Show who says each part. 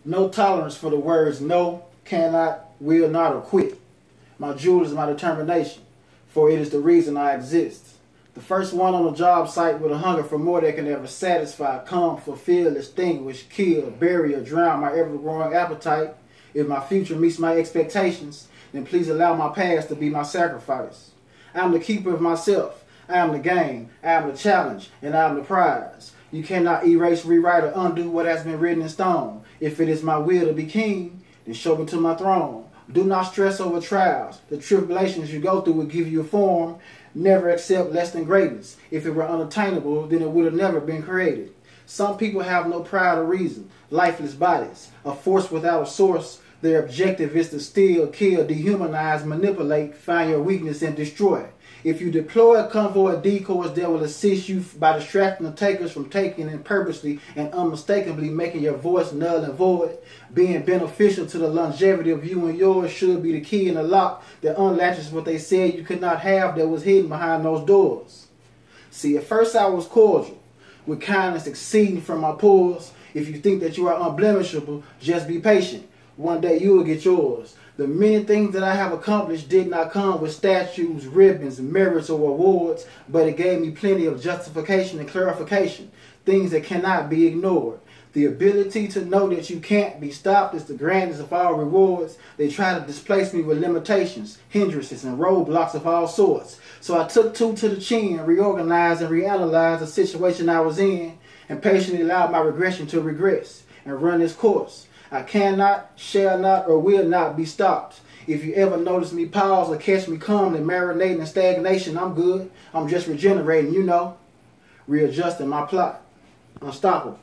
Speaker 1: No tolerance for the words no, cannot, will not, or quit. My jewel is my determination, for it is the reason I exist. The first one on the job site with a hunger for more that can never satisfy, come, fulfill, extinguish, kill, bury, or drown my ever-growing appetite. If my future meets my expectations, then please allow my past to be my sacrifice. I am the keeper of myself. I am the game. I am the challenge, and I am the prize. You cannot erase, rewrite, or undo what has been written in stone. If it is my will to be king, then show me to my throne. Do not stress over trials. The tribulations you go through will give you a form. Never accept less than greatness. If it were unattainable, then it would have never been created. Some people have no pride or reason. Lifeless bodies, a force without a source. Their objective is to steal, kill, dehumanize, manipulate, find your weakness, and destroy. If you deploy a convoy of decoys that will assist you by distracting the takers from taking and purposely and unmistakably making your voice null and void, being beneficial to the longevity of you and yours should be the key in the lock that unlatches what they said you could not have that was hidden behind those doors. See, at first I was cordial, with kindness exceeding from my pores. If you think that you are unblemishable, just be patient. One day you will get yours. The many things that I have accomplished did not come with statues, ribbons, merits, or awards, but it gave me plenty of justification and clarification, things that cannot be ignored. The ability to know that you can't be stopped is the grandest of all rewards. They try to displace me with limitations, hindrances, and roadblocks of all sorts. So I took two to the chin, reorganized and reanalyzed the situation I was in, and patiently allowed my regression to regress and run its course. I cannot, shall not, or will not be stopped. If you ever notice me pause or catch me calmly marinating in stagnation, I'm good. I'm just regenerating, readjusting my plot. Unstoppable.